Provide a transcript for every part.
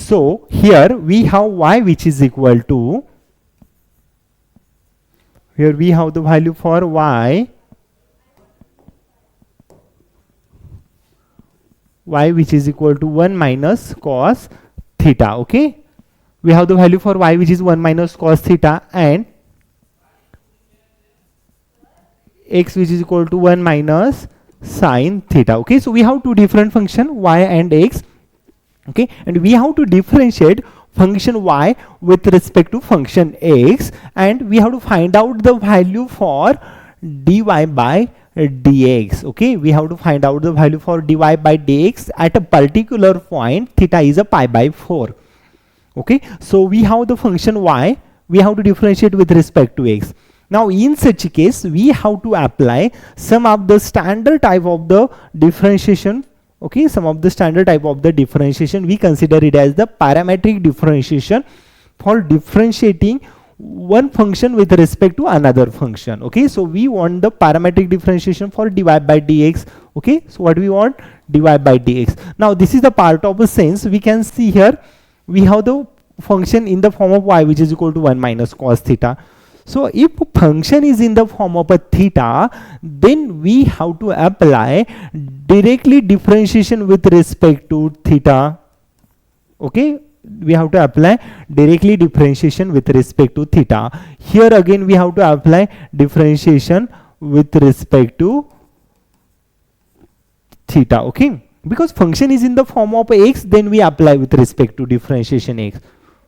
So here we have y which is equal to, here we have the value for y which is equal to 1 minus cos theta. Okay, we have the value for y which is 1 minus cos theta, and x which is equal to 1 minus sin theta. Okay, so we have two different function y and x. Okay, and we have to differentiate function y with respect to function x, and we have to find out the value for dy by dx. Okay, we have to find out the value for dy by dx at a particular point. Theta is a pi by 4. Okay, so we have the function y, we have to differentiate with respect to x. Now in such a case, we have to apply some of the standard type of the differentiation. Okay, some of the standard type of the differentiation, we consider it as the parametric differentiation for differentiating one function with respect to another function. Okay, so we want the parametric differentiation for dy by dx. Okay, so what we want? Dy by dx. Now this is the part of a sense. We can see here we have the function in the form of y which is equal to 1 minus cos theta. So if function is in the form of a theta, then we have to apply directly differentiation with respect to theta. Okay, we have to apply directly differentiation with respect to theta. Here again we have to apply differentiation with respect to theta. Okay, because function is in the form of x, then we apply with respect to differentiation x.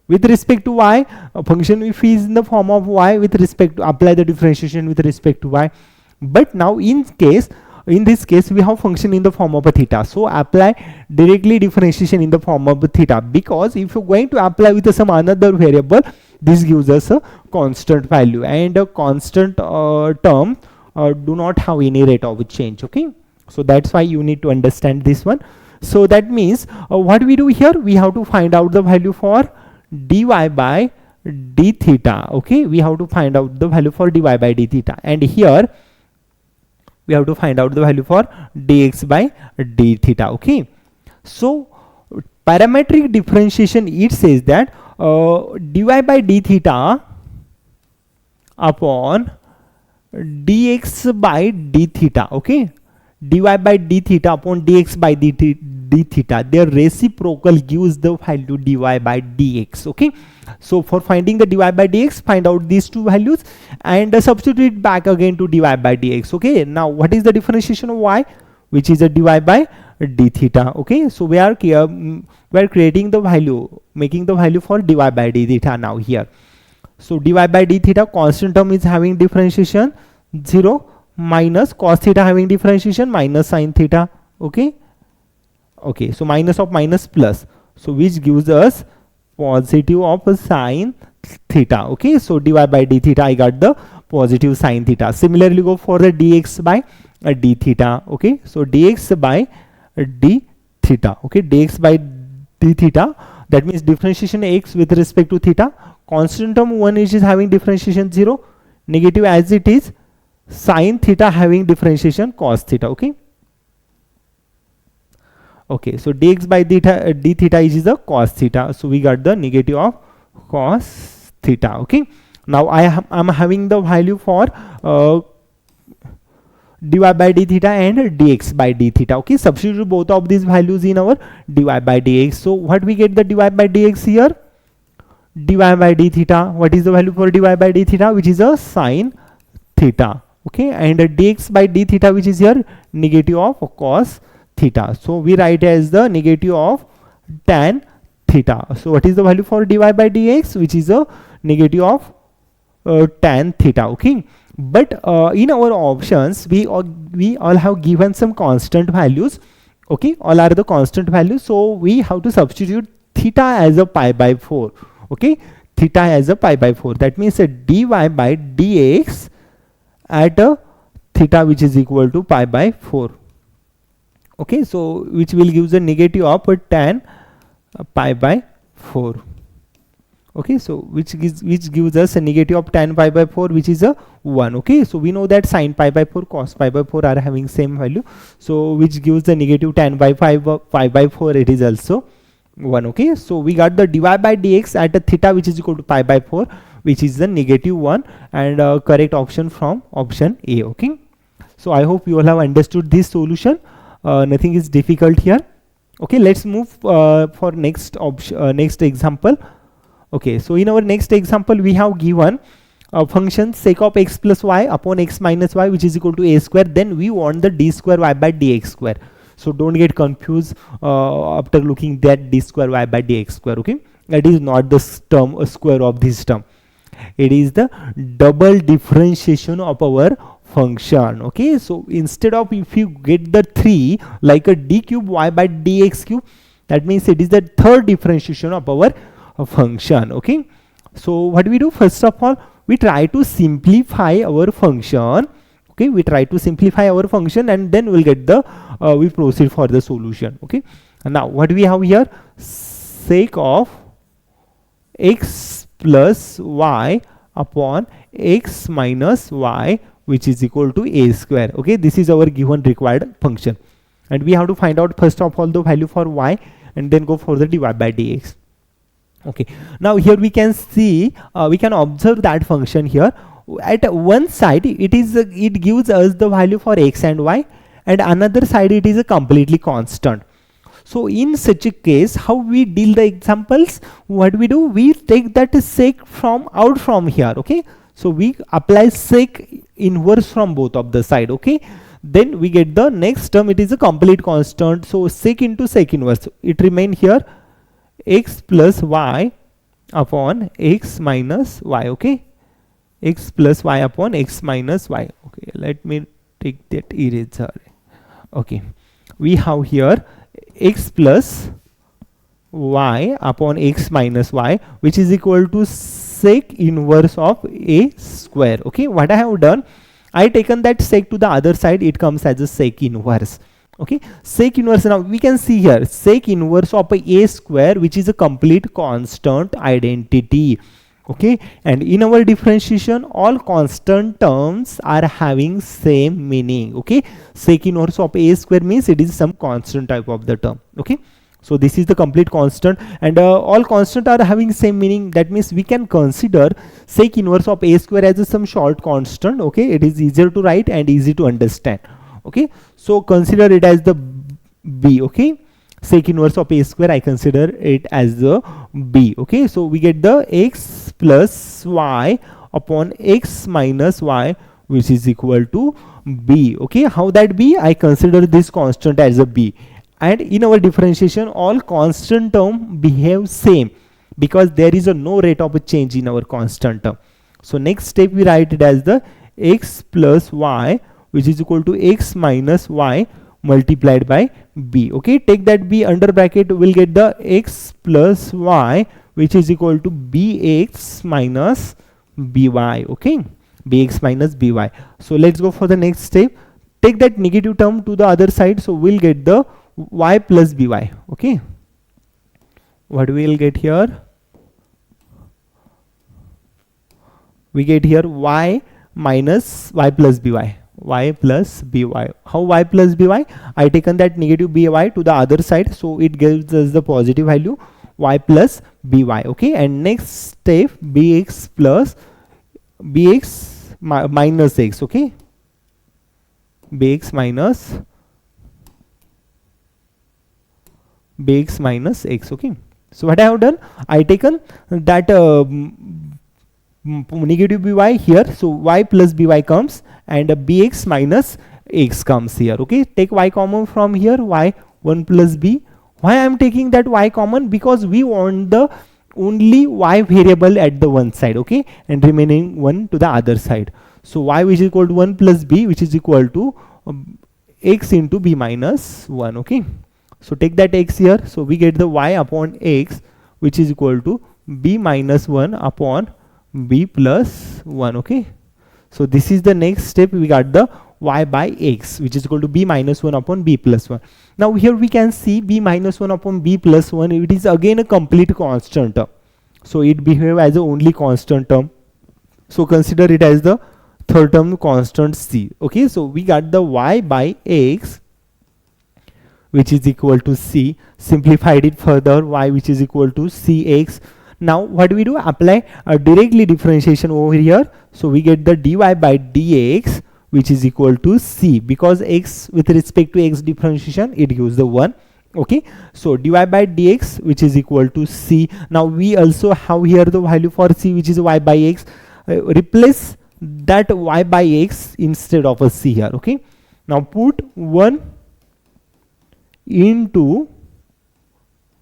With respect to y, a function if is in the form of y, with respect to apply the differentiation with respect to y. But now in this case we have function in the form of a theta, so apply directly differentiation in the form of a theta, because if you're going to apply with some another variable, this gives us a constant value, and a constant term do not have any rate of change. Okay, so that's why you need to understand this one. So that means what we do here, we have to find out the value for dy by d theta. Okay, we have to find out the value for dy by d theta, and here we have to find out the value for dx by d theta. Okay, so parametric differentiation, it says that dy by d theta upon dx by d theta. Okay, dy by d theta upon dx by d theta, their reciprocal gives the value dy by dx. Okay, so for finding the dy by dx, find out these two values and substitute back again to dy by dx. Okay, now what is the differentiation of y, which is a dy by d theta. Okay, so we are creating the value, making the value for dy by d theta now here. So dy by d theta, constant term is having differentiation 0, minus cos theta having differentiation minus sin theta. Okay, okay, so minus of minus plus, so which gives us positive of sin theta. Okay, so dy by d theta, I got the positive sin theta. Similarly go for the dx by d theta. Okay, so dx by d theta. Okay, dx by d theta, that means differentiation x with respect to theta, constant term 1 is having differentiation 0, negative as it is, sin theta having differentiation cos theta. Okay, okay, so dx by d theta is the cos theta, so we got the negative of cos theta. Okay, now I'm having the value for dy by d theta and dx by d theta. Okay, substitute both of these values in our dy by dx. So what we get the dy by dx here, dy by d theta, what is the value for dy by d theta, which is a sin theta. Okay, and dx by d theta, which is here negative of cos theta, so we write as the negative of tan theta. So what is the value for dy by dx, which is a negative of tan theta. Okay, but in our options we all have given some constant values. Okay, all are the constant values, so we have to substitute theta as a pi by 4. Okay, theta as a pi by 4, that means a dy by dx at a theta which is equal to pi by 4. Okay, so which will give the negative of tan pi by 4. Okay, so which gives us a negative of tan pi by 4, which is a 1. Okay, so we know that sin pi by 4, cos pi by 4 are having same value, so which gives the negative tan by 5 by 4, it is also 1. Okay, so we got the dy by dx at a theta which is equal to pi by 4, which is the -1, and correct option from option A. Okay, so I hope you all have understood this solution. Nothing is difficult here. Okay, let's move for next option, next example. Okay, so in our next example we have given a function sec of x plus y upon x minus y, which is equal to a square. Then we want the d square y by dx square. So don't get confused after looking that d square y by dx square. Okay, that is not the term square of this term. It is the double differentiation of our function. Okay, so instead of, if you get the 3 like a d cube y by dx cube, that means it is the third differentiation of our function. Okay, so what do we do? First of all, we try to simplify our function. Okay, we try to simplify our function, and then we'll get the we proceed for the solution. Okay, and now what do we have here? Sec of x plus y upon x minus y, which is equal to a square. Okay, this is our given required function, and we have to find out first of all the value for y, and then go for the dy by dx. Okay, now here we can see, we can observe that function here. At one side it gives us the value for x and y, and another side it is a completely constant. So in such a case, how we deal the examples? What we do? We take that sec from out from here. Okay, so we apply sec inverse from both of the side. Okay, then we get the next term. It is a complete constant, so sec into sec inverse, it remain here x plus y upon x minus y. Okay, x plus y upon x minus y. Okay, let me take that eraser. Okay, we have here x plus y upon x minus y, which is equal to sec inverse of a square. Okay, what I have done, I taken that sec to the other side, it comes as a sec inverse. Okay, sec inverse, now we can see here sec inverse of a square, which is a complete constant identity. Okay, and in our differentiation all constant terms are having same meaning. Okay, sec inverse of a square means it is some constant type of the term. Okay, so this is the complete constant, and all constant are having same meaning. That means we can consider sec inverse of a square as some short constant. Okay, it is easier to write and easy to understand. Okay, so consider it as the b. Okay, sec inverse of a square, I consider it as the b. Okay, so we get the x plus y upon x minus y, which is equal to b. Okay, how that b? I consider this constant as a b, and in our differentiation all constant term behave same, because there is a no rate of a change in our constant term. So next step we write it as the x plus y, which is equal to x minus y multiplied by b. Okay, take that b under bracket, we'll get the x plus y, which is equal to bx minus by. Okay, bx minus by. So let's go for the next step. Take that negative term to the other side, so we'll get the y plus by. Okay, what we'll get here? We get here y minus y plus by. Y plus by. How y plus by? I taken that negative by to the other side, so it gives us the positive value y plus by. Okay, and next step bx plus bx minus x. Okay, bx minus x. Okay, so what I have done, I taken that negative by here, so y plus by comes, and bx minus x comes here. Okay, take y common from here, y 1 plus b. Why I am taking that y common? Because we want the only y variable at the one side. Okay, and remaining one to the other side. So y which is equal to 1 plus b, which is equal to x into b minus 1. Okay, so take that x here, so we get the y upon x, which is equal to b minus 1 upon b plus 1. Okay, so this is the next step. We got the y by x, which is equal to b minus 1 upon b plus 1. Now here we can see b minus 1 upon b plus 1, it is again a complete constant term, so it behave as a only constant term, so consider it as the third term constant c. Okay, so we got the y by x, which is equal to c. Simplified it further, y which is equal to cx. Now what do we do? Apply a directly differentiation over here. So we get the dy by dx which is equal to c, because x with respect to x differentiation it gives the 1. Okay, so dy by dx which is equal to c. Now we also have here the value for c, which is y by x. Replace that y by x instead of a c here. Okay, now put 1 into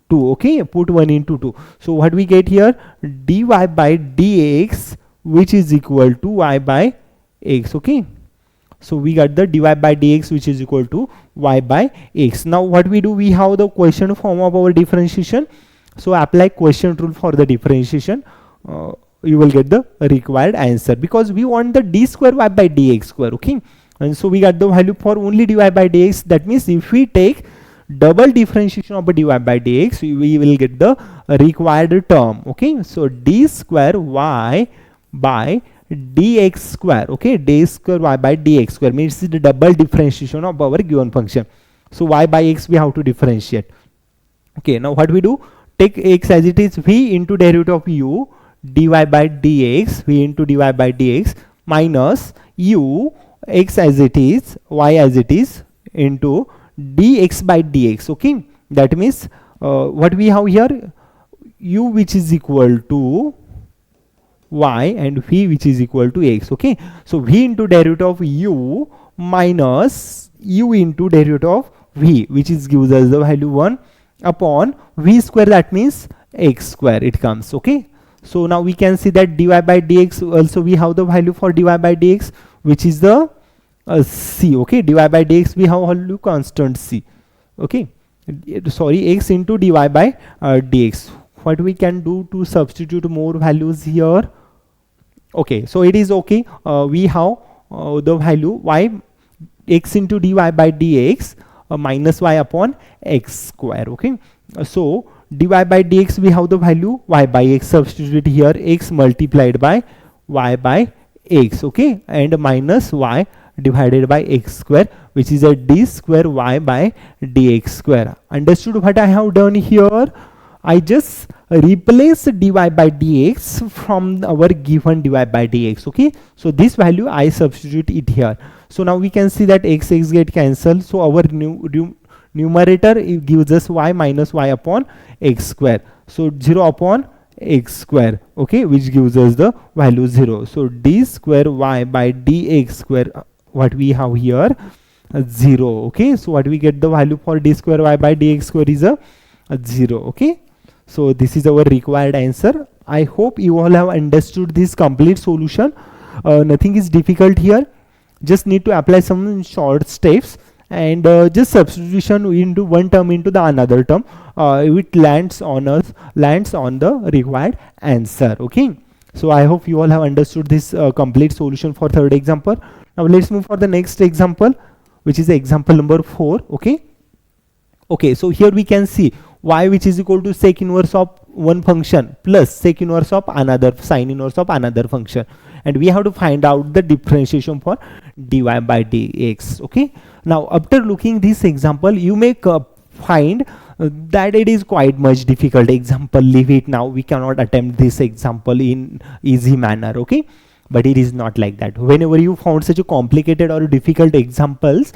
2. Okay, put 1 into 2. So what we get here? Dy by dx which is equal to y by x. Okay, so we got the dy by dx which is equal to y by x. Now what we do? We have the quotient form of our differentiation. So apply quotient rule for the differentiation. You will get the required answer, because we want the d square y by dx square. Okay, and so we got the value for only dy by dx. That means if we take double differentiation of a dy by dx, we will get the required term. Okay, so d square y by dx square. Okay, d square y by dx square means the double differentiation of our given function. So y by x we have to differentiate. Okay, now what we do? Take x as it is, v into derivative of u dy by dx, v into dy by dx, minus u x as it is, y as it is, into dx by dx. Okay, that means what we have here? U which is equal to y and v which is equal to x. Okay, so v into derivative of u minus u into derivative of v, which is gives us the value 1 upon v square, that means x square it comes. Okay, so now we can see that dy by dx also we have the value for dy by dx which is the c. Okay, dy by dx we have value constant c. Okay, sorry, x into dy by dx. What we can do to substitute more values here? Okay, so it is okay. We have the value y x into dy by dx minus y upon x square. Okay, so dy by dx we have the value y by x. Substitute here, x multiplied by y by x. Okay, and minus y divided by x square, which is a d square y by dx square. Understood what I have done here? I just replace dy by dx from our given dy by dx. Okay, so this value I substitute it here. So now we can see that x get cancelled. So our numerator it gives us y minus y upon x square. So 0 upon x square. Okay, which gives us the value 0. So d square y by dx square, what we have here, 0. Okay, so what we get the value for d square y by dx square is a 0. Okay, so this is our required answer. I hope you all have understood this complete solution. Nothing is difficult here. Just need to apply some short steps and just substitution into one term into the another term. It lands on the required answer. Okay, so I hope you all have understood this complete solution for third example. Now let's move for the next example, which is example number 4. Okay, so here we can see y which is equal to sec inverse of one function plus sec inverse of another, sine inverse of another function, and we have to find out the differentiation for dy by dx. Okay, now after looking this example, you may find that it is quite much difficult example. Leave it now, we cannot attempt this example in easy manner. Okay, but it is not like that. Whenever you found such a complicated or difficult examples,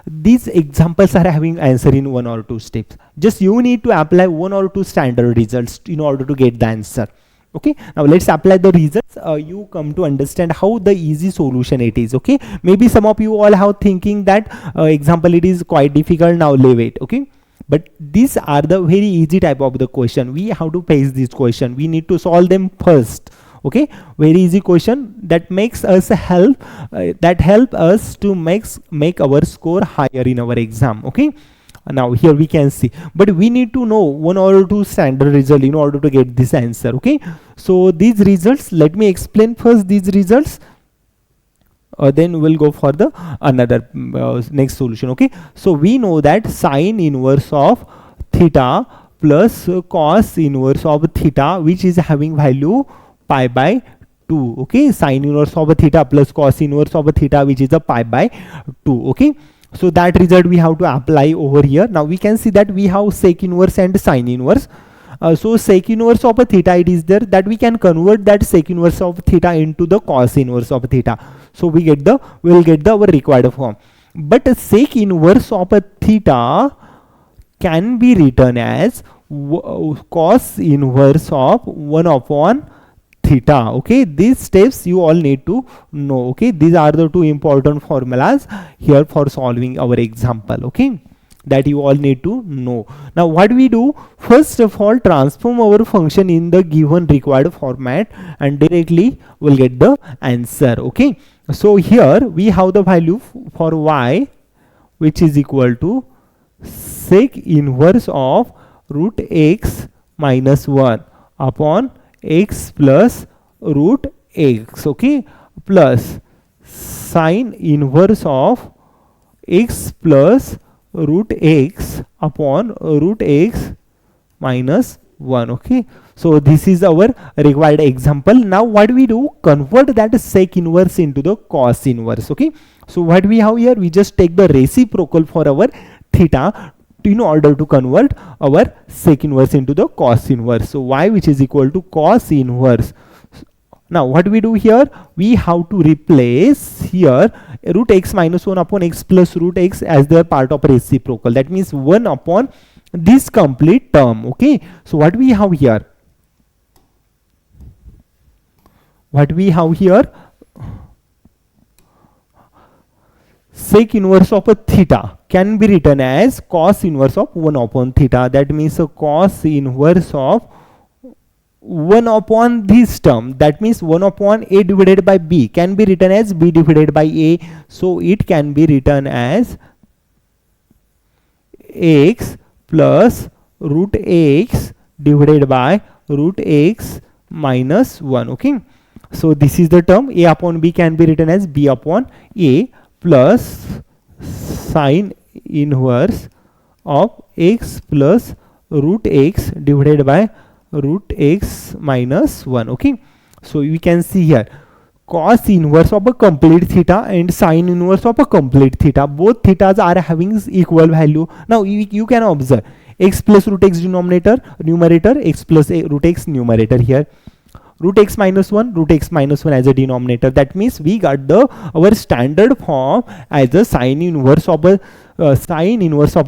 these examples are having answer in 1 or 2 steps. Just you need to apply 1 or 2 standard results in order to get the answer. Okay, now let's apply the results. You come to understand how the easy solution it is. Okay, maybe some of you all have thinking that example it is quite difficult, now leave it. Okay, but these are the very easy type of the question. We have to face this question, we need to solve them first. Okay, very easy question that makes us help us to make our score higher in our exam. Okay, now here we can see, but we need to know 1 or 2 standard result in order to get this answer. Okay, so these results, let me explain first these results, then we'll go for the another next solution. Okay, so we know that sine inverse of theta plus cos inverse of theta, which is having value pi by 2. Okay, sine inverse of a theta plus cos inverse of a theta, which is a pi by 2. Okay, So that result we have to apply over here. Now we can see that we have sec inverse and sine inverse. So sec inverse of a theta, it is there, that we can convert that sec inverse of theta into the cos inverse of theta. So we will get our required form. But a sec inverse of a theta can be written as cos inverse of 1 upon theta. Okay, these steps you all need to know. Okay, these are the two important formulas here for solving our example. Okay, that you all need to know. Now what we do, first of all, transform our function in the given required format and directly we'll get the answer. Okay, so here we have the value for y, which is equal to sec inverse of root x minus 1 upon x plus root x, okay, plus sine inverse of x plus root x upon root x minus 1. Okay, so this is our required example. Now what we do, convert that sec inverse into the cos inverse. Okay, so what we have here, we just take the reciprocal for our theta in order to convert our sec inverse into the cos inverse. So y, which is equal to cos inverse. Now what we do here, we have to replace here root x minus 1 upon x plus root x as their part of reciprocal. That means 1 upon this complete term. Okay, so what we have here, sec inverse of a theta can be written as cos inverse of 1 upon theta. That means a cos inverse of 1 upon this term, that means 1 upon a divided by b, can be written as b divided by a. So it can be written as x plus root x divided by root x minus 1. Okay, so this is the term. A upon b can be written as b upon a plus sine inverse of x plus root x divided by root x minus 1. Okay, so we can see here cos inverse of a complete theta and sine inverse of a complete theta, both thetas are having equal value. Now you can observe x plus root x denominator, numerator, x plus root x numerator, here root x minus 1, root x minus 1 as a denominator. That means we got our standard form as a sine inverse of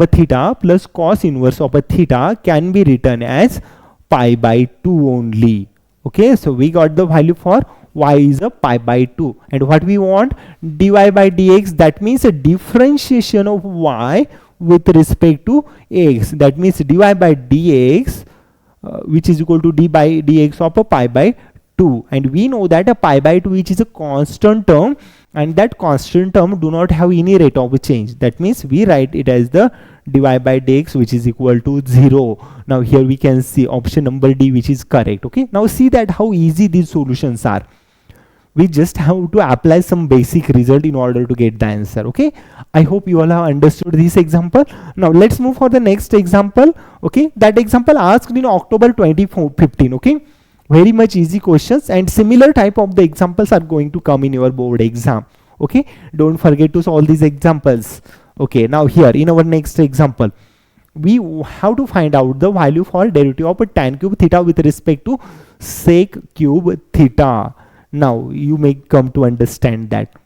a theta plus cos inverse of a theta can be written as pi by 2 only. Okay, so we got the value for y is a pi by 2, and what we want, dy by dx, that means a differentiation of y with respect to x. That means dy by dx which is equal to d by dx of a pi by 2, and we know that a pi by 2 which is a constant term, and that constant term do not have any rate of change. That means we write it as the dy by dx which is equal to 0. Now here we can see option number D, which is correct. Okay, now see that how easy these solutions are. We just have to apply some basic result in order to get the answer. Okay, I hope you all have understood this example. Now let's move for the next example. Okay, that example asked in October 2015. Okay, very much easy questions, and similar type of the examples are going to come in your board exam. Okay, don't forget to solve these examples. Okay, now here in our next example, we have to find out the value for derivative of a tan cube theta with respect to sec cube theta. Now you may come to understand that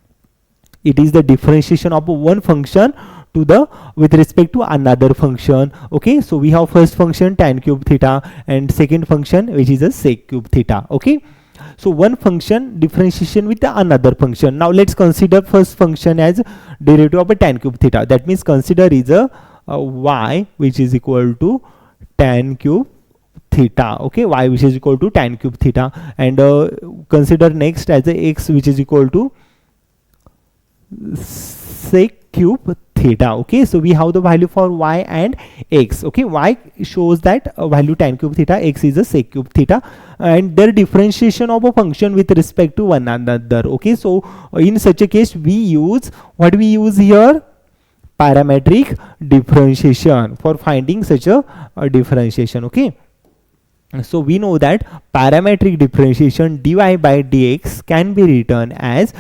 it is the differentiation of one function to the with respect to another function. Okay, so we have first function tan cube theta and second function which is a sec cube theta. Okay, so one function differentiation with the another function. Now let's consider first function as derivative of a tan cube theta. That means consider is a y which is equal to tan cube theta. Okay, y which is equal to tan cube theta, and consider next as a x which is equal to sec cube theta. Okay, so we have the value for y and x. Okay, y shows that value tan cube theta, x is a sec cube theta, and their differentiation of a function with respect to one another. Okay, so in such a case we use what we use here, parametric differentiation for finding such a differentiation. Okay, so we know that parametric differentiation dy by dx can be written as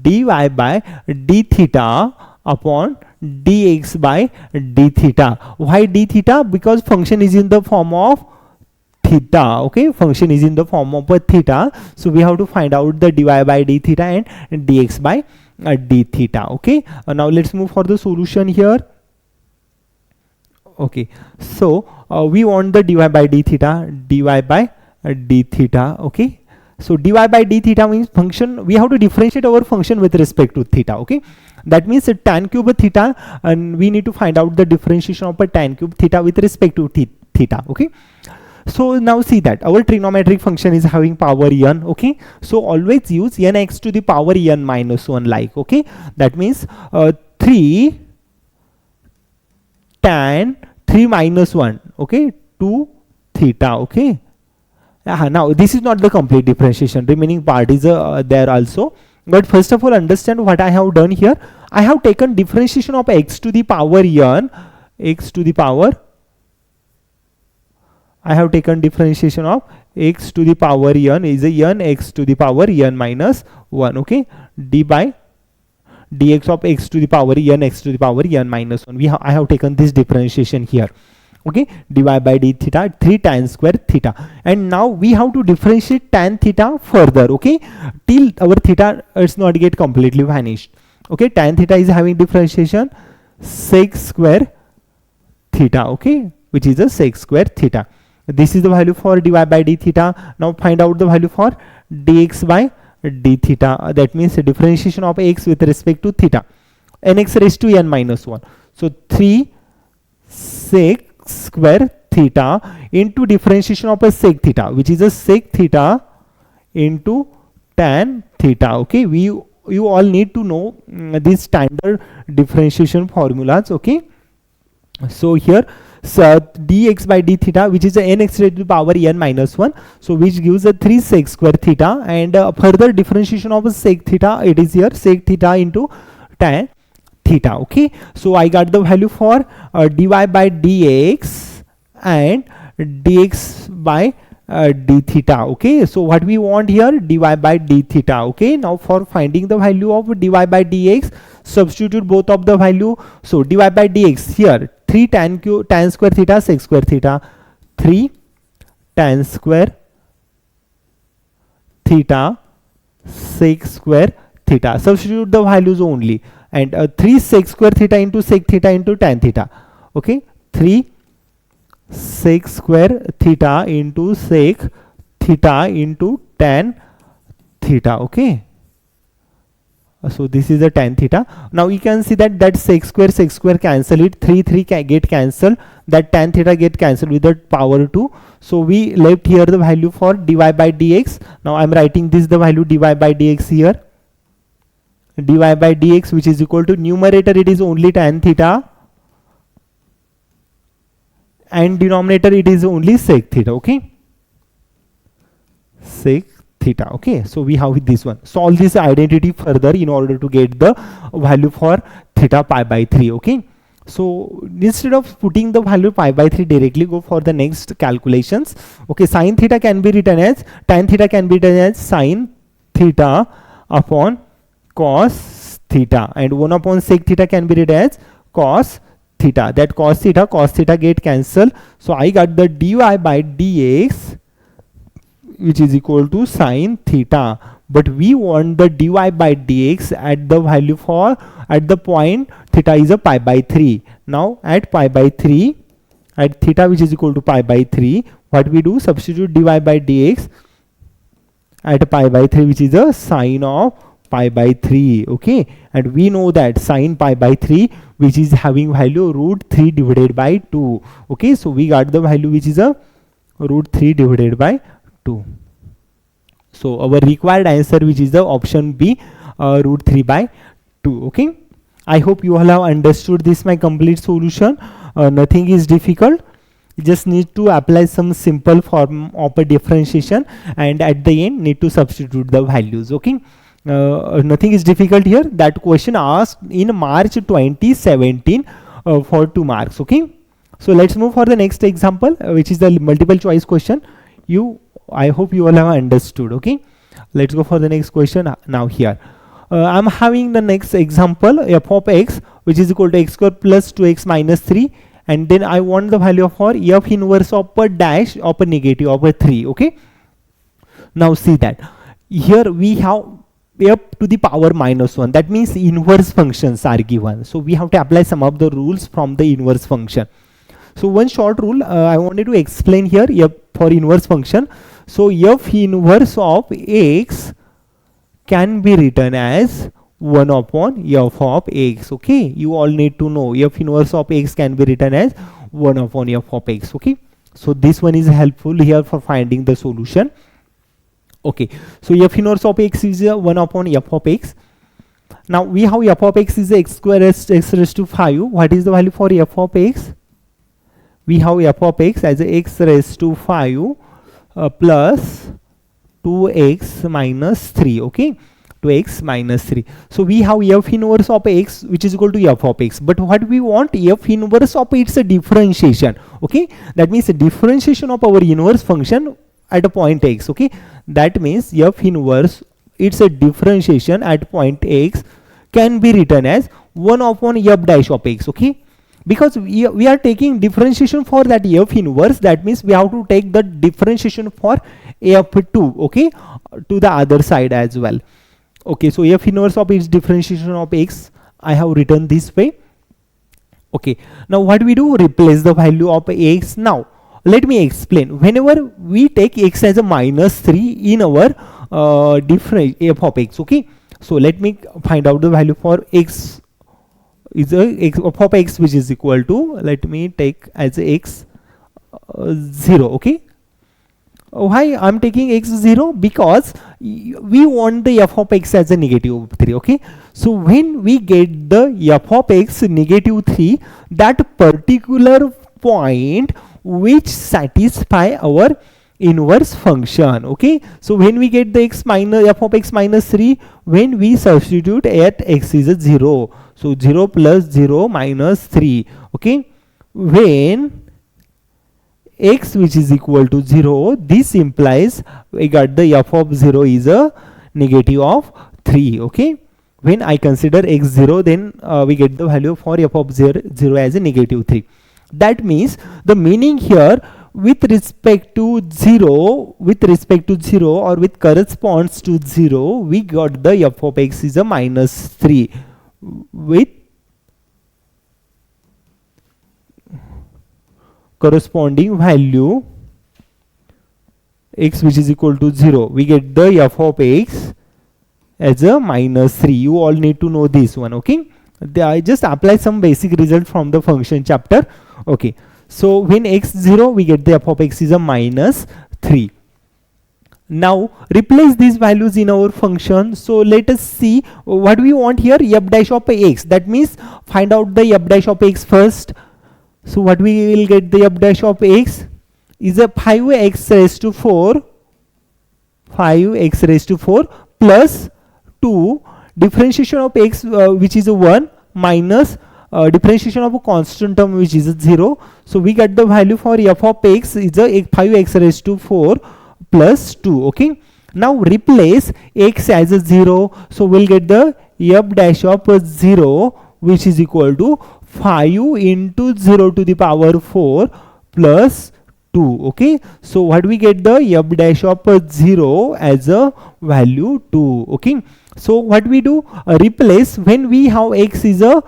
dy by d theta upon dx by d theta. Why d theta? Because function is in the form of theta. Okay, function is in the form of a theta, so we have to find out the dy by d theta and dx by d theta. Okay, now let's move for the solution here. Okay, so we want the dy by d theta, dy by d theta. Okay, so dy by d theta means function, we have to differentiate our function with respect to theta. Okay, that means a tan cube theta, and we need to find out the differentiation of a tan cube theta with respect to theta. Okay, so now see that our trigonometric function is having power n. Okay, so always use nx to the power n minus 1 like. Okay, that means 3 tan 3 minus 1, okay, 2 theta. Okay, now this is not the complete differentiation, remaining part is there also, but first of all understand what I have done here. I have taken differentiation of x to the power n, x to the power, I have taken differentiation of x to the power n is a n x to the power n minus 1. Okay, d by dx of x to the power n x to the power n minus 1. I have taken this differentiation here. Okay, dy by d theta 3 tan square theta, and now we have to differentiate tan theta further. Okay, till our theta is not get completely vanished. Okay, tan theta is having differentiation sec square theta. Okay, which is a sec square theta. This is the value for dy by d theta. Now find out the value for dx by d theta. That means the differentiation of x with respect to theta, nx raised to n minus 1. So 3 sec square theta into differentiation of a sec theta, which is a sec theta into tan theta. Okay, you all need to know these standard differentiation formulas. Okay, so here, so dx by d theta, which is a nx raised to the power n minus 1, so which gives a 3 sec square theta, and further differentiation of a sec theta, it is here sec theta into tan theta. Okay, so I got the value for dy by dx and dx by d theta. Okay, so what we want here, dy by d theta. Okay, now for finding the value of dy by dx, substitute both of the value. So dy by dx here 3 tan square theta sec square theta, 3 tan square theta sec square theta, substitute the values only, and 3 sec square theta into sec theta into tan theta. Okay, 3 sec square theta into sec theta into tan theta. Okay, so this is the tan theta. Now you can see that sec square cancel it, 3 get cancelled, that tan theta get cancelled with the power 2. So we left here the value for dy by dx. Now I am writing this the value dy by dx here, dy by dx, which is equal to numerator it is only tan theta and denominator it is only sec theta. Okay, sec theta. Okay, so we have this one. Solve this identity further in order to get the value for theta pi by 3. Okay, so instead of putting the value pi by 3 directly, go for the next calculations. Okay, sin theta can be written as, tan theta can be written as sin theta upon cos theta, and 1 upon sec theta can be written as cos theta. That cos theta get cancelled, so I got the dy by dx, which is equal to sin theta, but we want the dy by dx at the value for, at the point theta is a pi by 3. Now at pi by 3, at theta which is equal to pi by 3, what we do, substitute dy by dx at pi by 3, which is a sine of pi by 3. Okay, and we know that sine pi by 3, which is having value root 3 divided by 2. Okay, so we got the value which is a root 3 divided by 2. So our required answer, which is the option B, root 3 by 2. Okay, I hope you all have understood this my complete solution. Nothing is difficult, you just need to apply some simple form of a differentiation, and at the end need to substitute the values. Okay, nothing is difficult here. That question asked in March 2017 for 2 marks. Okay, so let's move for the next example, which is the multiple choice question. I hope you all have understood. Okay, let's go for the next question now. Here I'm having the next example, f of x which is equal to x square plus 2x minus 3, and then I want the value for f inverse of a dash of a negative of a 3. Okay, now see that here we have f to the power minus 1, that means inverse functions are given, so we have to apply some of the rules from the inverse function. So one short rule I wanted to explain here, f for inverse function. So f inverse of x can be written as 1 upon f of x. Okay, you all need to know f inverse of x can be written as 1 upon f of x. Okay, so this one is helpful here for finding the solution. Okay, so f inverse of x is 1 upon f of x. Now we have f of x is x square x raised to 5. What is the value for f of x? We have f of x as x raised to 5 plus 2x minus 3. Okay, 2x minus 3. So we have f inverse of x which is equal to f of x, but what we want, f inverse of its a differentiation. Okay, that means a differentiation of our inverse function at a point x. Okay, that means f inverse, it's a differentiation at point x, can be written as 1 upon f dash of x. Okay, because we are taking differentiation for that f inverse, that means we have to take the differentiation for f2. Okay, to the other side as well. Okay, so f inverse of its differentiation of x I have written this way. Okay, now what we do, replace the value of x. Now let me explain. Whenever we take x as a minus 3 in our different f of x. Okay, so let me find out the value for x is a x of x which is equal to, let me take as x 0. Okay, why I'm taking x 0? Because we want the f of x as a negative 3. Okay, so when we get the f of x negative 3, that particular point which satisfy our inverse function. Okay, so when we get the x minus f of x minus 3, when we substitute at x is a 0, so 0 plus 0 minus 3. Okay, when x which is equal to 0, this implies we got the f of 0 is a negative of 3. Okay, when I consider x 0, then we get the value for f of 0 as a negative 3. That means the meaning here, with respect to 0 or with corresponds to 0, we got the f of x is a minus 3 with corresponding value x which is equal to 0. We get the f of x as a minus 3. You all need to know this one. Okay, I just apply some basic result from the function chapter. Okay, so when x 0, we get the f of x is a minus 3. Now replace these values in our function. So let us see what we want here, f dash of x. That means find out the f dash of x first. So what we will get, the f dash of x is a 5x raised to 4 plus 2 differentiation of x which is a 1 minus differentiation of a constant term which is a 0. So we get the value for f of x is a 5x raised to 4 plus 2. Okay, now replace x as a 0, so we'll get the f dash of 0 which is equal to 5 into 0 to the power 4 plus 2. Okay, so what we get, the f dash of 0 as a value 2. Okay, so what we do, replace when we have x is a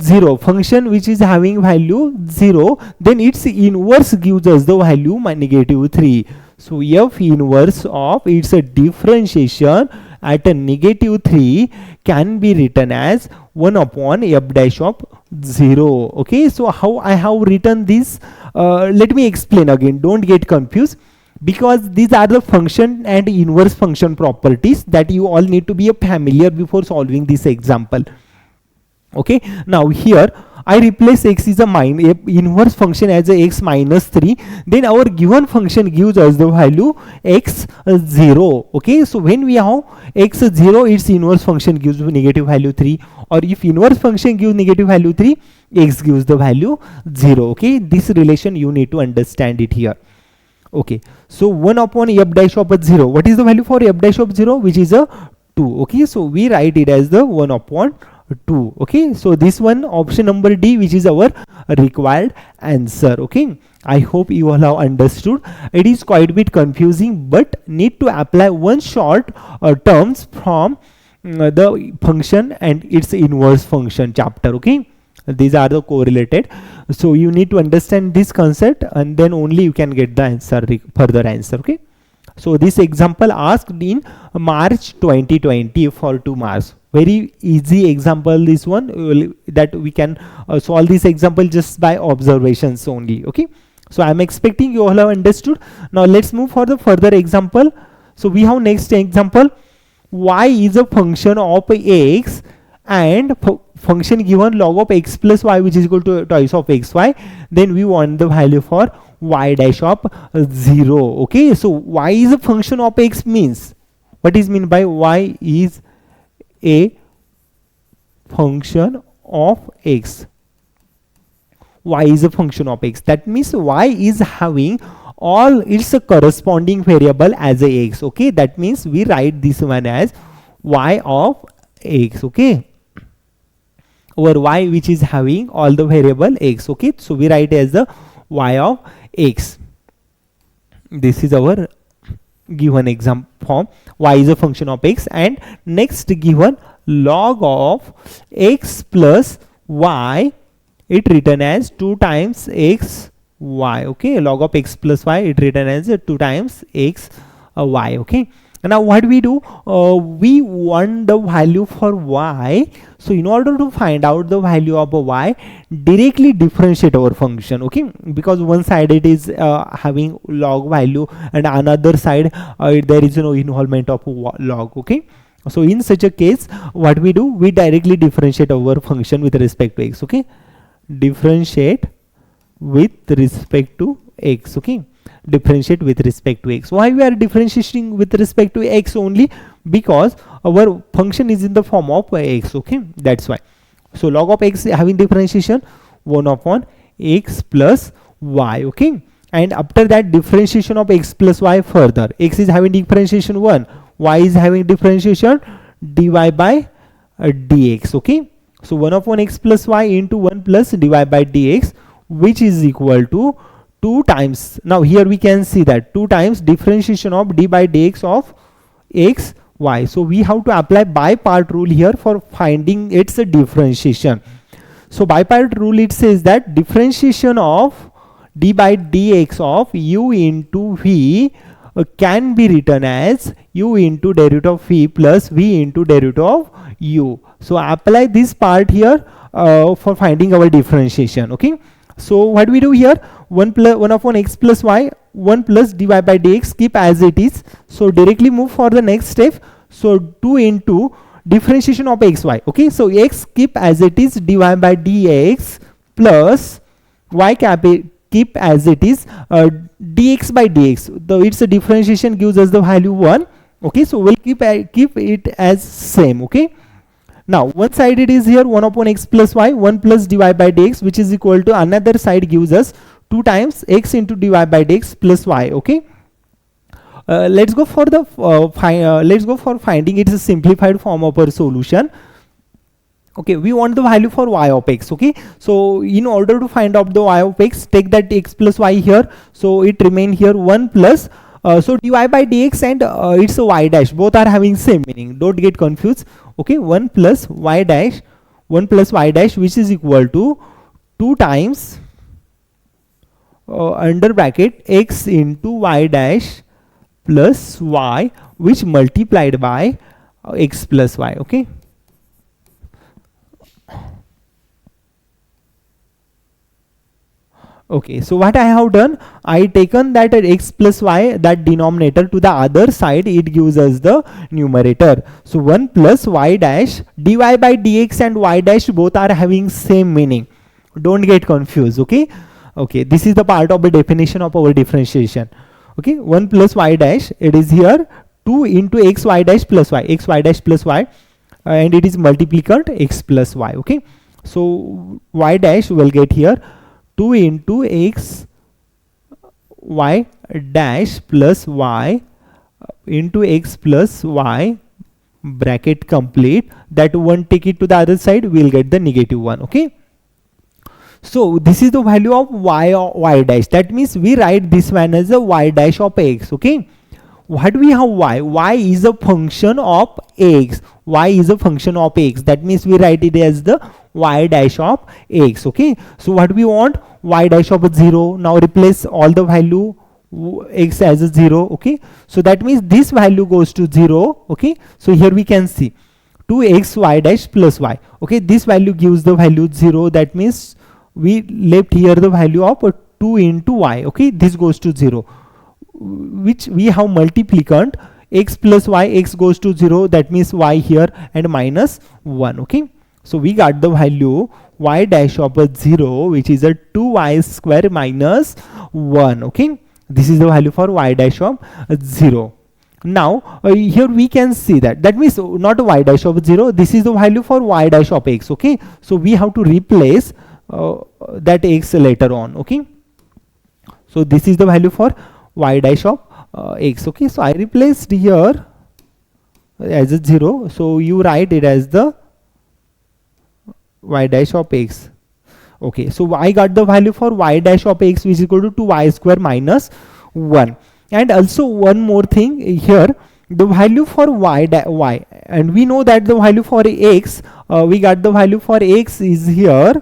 0 function which is having value 0, then its inverse gives us the value negative 3. So f inverse of its a differentiation at a negative 3 can be written as 1 upon f dash of 0. Okay, so how I have written this, let me explain again, don't get confused, because these are the function and inverse function properties that you all need to be familiar before solving this example. Okay, now here I replace x is a inverse function as a x minus 3, then our given function gives us the value x 0. Okay, so when we have x 0, its inverse function gives negative value 3, or if inverse function gives negative value 3, x gives the value 0. Okay, this relation you need to understand it here. Okay, so 1 upon f dash of 0, what is the value for f dash of 0, which is a 2. Okay, so we write it as the 1 upon 2. Okay, so this one, option number D, which is our required answer. Okay, I hope you all have understood. It is quite a bit confusing, but need to apply one short terms from the function and its inverse function chapter. Okay, these are the correlated, so you need to understand this concept and then only you can get the answer, further answer. Okay, so this example asked in March 2020 for 2 marks. Very easy example, this one, that we can solve this example just by observations only. Okay, so I'm expecting you all have understood. Now let's move for the further example. So we have next example, y is a function of x and function given log of x plus y, which is equal to twice of xy. Then we want the value for y dash of 0. Okay, so y is a function of x means, what is mean by y is a function of x? Y is a function of x, that means y is having all its corresponding variable as a x. Okay, that means we write this one as y of x. Okay, over y which is having all the variable x. Okay, so we write as the y of x. This is our given example form, y is a function of x, and next given log of x plus y, it written as 2 times x y. Okay, log of x plus y, it written as 2 times x y. Okay, now what we do, we want the value for y. So in order to find out the value of a y, directly differentiate our function. Okay, because one side it is having log value and another side there is no involvement of log. Okay, so in such a case what we do, we directly differentiate our function with respect to x. Okay, differentiate with respect to x. Okay, differentiate with respect to x. Why we are differentiating with respect to x only? Because our function is in the form of x. Okay, that's why. So log of x having differentiation 1 upon x plus y. Okay, and after that differentiation of x plus y further, x is having differentiation 1, y is having differentiation dy by dx. Okay, so 1 upon x plus y into 1 plus dy by dx, which is equal to 2 times, now here we can see that 2 times differentiation of d by dx of x y. So we have to apply by part rule here for finding its differentiation. So by part rule, it says that differentiation of d by dx of u into v can be written as u into derivative of v plus v into derivative of u. So apply this part here for finding our differentiation. Okay, so what we do here, 1 upon x plus y, 1 plus dy by dx, keep as it is. So directly move for the next step. So 2 into differentiation of xy. Okay, so x keep as it is, dy by dx, plus y keep as it is, dx by dx. Its differentiation gives us the value 1. Okay, so we'll keep it as same. Okay, now one side it is here 1 upon x plus y, 1 plus dy by dx, which is equal to another side gives us 2 times x into dy by dx plus y. Okay, let's go for the finding it is a simplified form of our solution. Okay, we want the value for y of x. Okay, so in order to find out the y of x, take that x plus y here, so it remain here 1 plus so dy by dx and it's a y dash, both are having same meaning, don't get confused. Okay, 1 plus y dash, which is equal to 2 times under bracket x into y dash plus y, which multiplied by x plus y. Okay, okay, so what I have done, I taken that x plus y, that denominator, to the other side, it gives us the numerator. So 1 plus y dash, dy by dx and y dash both are having same meaning, don't get confused. Okay, okay, this is the part of the definition of our differentiation. Okay, 1 plus y dash, it is here 2 into x y dash plus y, and it is multiplicand x plus y. Okay, so y dash will get here 2 into x y dash plus y into x plus y bracket complete, that one take it to the other side, we'll get the -1. Okay, so this is the value of y or y dash. That means we write this one as a y dash of x. Okay, what we have y? Y is a function of x. Y is a function of x. That means we write it as the y dash of x. Okay, so what we want? Y dash of 0. Now replace all the value x as a 0. Okay, so that means this value goes to 0. Okay, so here we can see 2x y dash plus y. Okay, this value gives the value 0. That means we left here the value of 2 into y. Okay, this goes to 0, which we have multiplicand x plus y, x goes to 0, that means y here, and -1. Okay, so we got the value y dash of 0, which is a 2y square minus 1. Okay, this is the value for y dash of 0. Now here we can see that means not y dash of 0, this is the value for y dash of x. Okay, so we have to replace that x later on. Okay, so this is the value for y dash of x. Okay, so I replaced here as a 0, so you write it as the y dash of x. Okay, so I got the value for y dash of x, which is equal to 2y square minus 1. And also one more thing here, the value for y, and we know that the value for x, we got the value for x is here.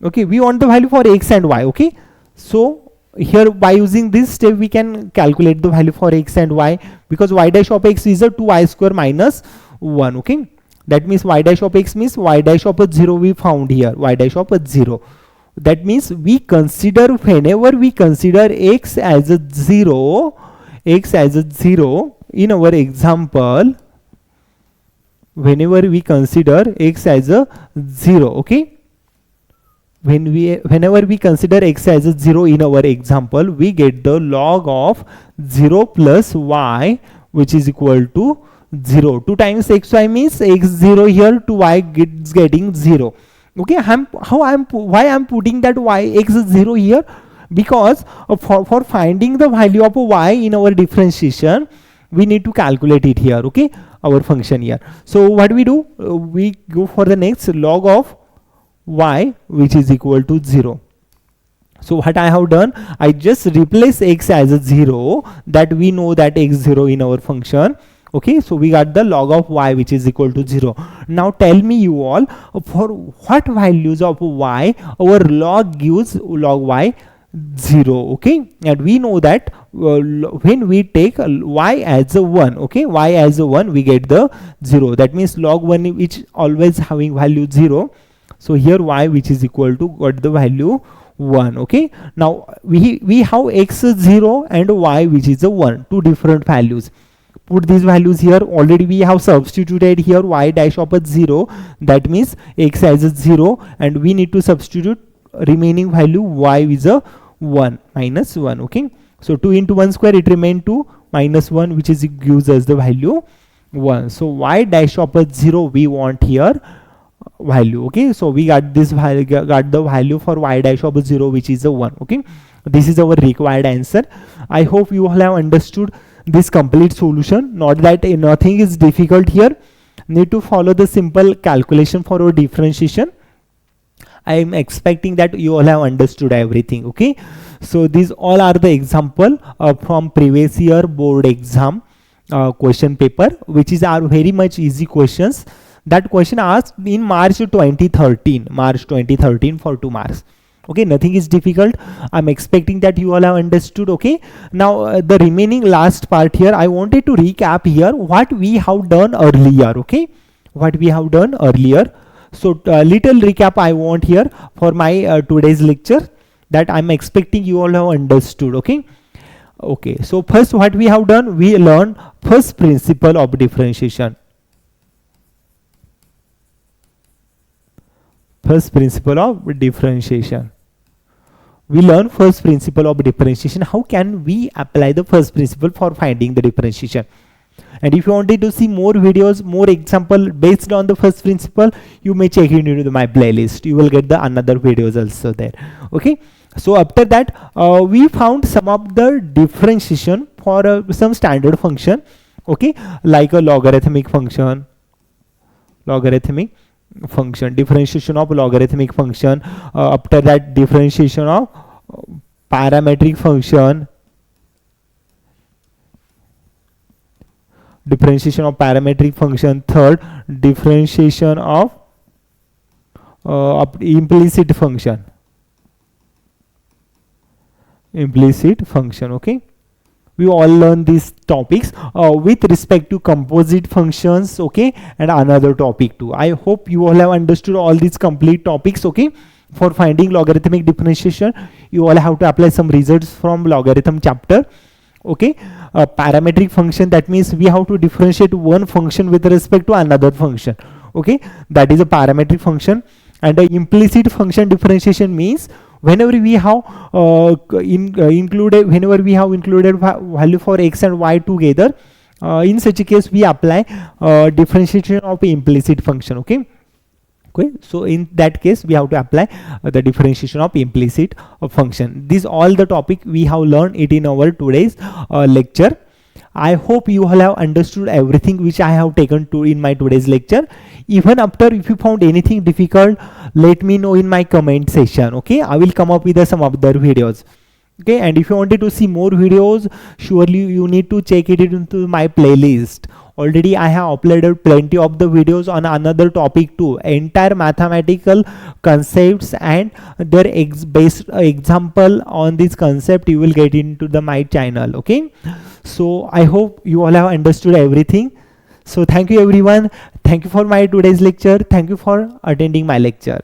Okay, we want the value for x and y. Okay, so here by using this step we can calculate the value for x and y, because y dash of x is a 2y square minus 1. Okay, that means y dash of x means y dash of 0 we found here, y dash of 0. That means we consider, whenever we consider x as a 0, in our example, whenever we consider x as a 0, okay, whenever we consider x as a 0 in our example, we get the log of 0 plus y, which is equal to 0. 2 times xy means x0 here, to y gets getting 0. Okay, why I'm putting that y x0 here? Because for finding the value of y in our differentiation, we need to calculate it here. Okay, our function here. So what we do? We go for the next log of y, which is equal to 0. So what I have done, I just replace x as a 0, that we know that x0 in our function. Okay, so we got the log of y, which is equal to 0. Now tell me you all, for what values of y our log gives log y 0. Okay, and we know that when we take y as a 1, okay, y as a 1, we get the 0. That means log 1 which always having value 0. So here y, which is equal to, got the value 1. Okay, now we have x 0 and y, which is a 1, two different values. Put these values here. Already we have substituted here y dash of a 0, that means x as a 0, and we need to substitute remaining value y is a 1, minus 1. Okay, so 2 into 1 square, it remained 2 minus 1, which is gives us the value 1. So y dash of a 0 we want here value. Okay, so we got this value, got the value for y dash of a 0, which is a 1. Okay, this is our required answer. I hope you all have understood this complete solution. Not that nothing is difficult here, need to follow the simple calculation for our differentiation. I am expecting that you all have understood everything. Okay, so these all are the example from previous year board exam question paper, which is are very much easy questions. That question asked in March 2013 for 2 marks. Okay, nothing is difficult. I'm expecting that you all have understood. Okay, now the remaining last part here, I wanted to recap here what we have done earlier. Okay, what we have done earlier. So little recap I want here for my today's lecture, that I'm expecting you all have understood. Okay, okay, so first what we have done, we learned first principle of differentiation. First principle of differentiation. We learn first principle of differentiation. How can we apply the first principle for finding the differentiation? And if you wanted to see more videos, more example based on the first principle, you may check into my playlist. You will get the another videos also there. Okay, so after that we found some of the differentiation for some standard function okay, like a logarithmic function, differentiation of logarithmic function, after that differentiation of parametric function, third differentiation of implicit function, okay. We all learn these topics with respect to composite functions, okay, and another topic too. I hope you all have understood all these complete topics, okay. For finding logarithmic differentiation, you all have to apply some results from logarithm chapter, okay. Parametric function, that means we have to differentiate one function with respect to another function, okay, that is a parametric function. And the implicit function differentiation means whenever we have included value for x and y together, in such a case we apply differentiation of implicit function, okay. So in that case we have to apply the differentiation of implicit function. These all the topic we have learned it in our today's lecture. I hope you all have understood everything which I have taken to in my today's lecture. Even after, if you found anything difficult, let me know in my comment section, okay. I will come up with some other videos, okay. And if you wanted to see more videos, surely you need to check it into my playlist. Already I have uploaded plenty of the videos on another topic too, entire mathematical concepts and their based example on this concept you will get into my channel, okay. So I hope you all have understood everything. So thank you everyone. Thank you for my today's lecture. Thank you for attending my lecture.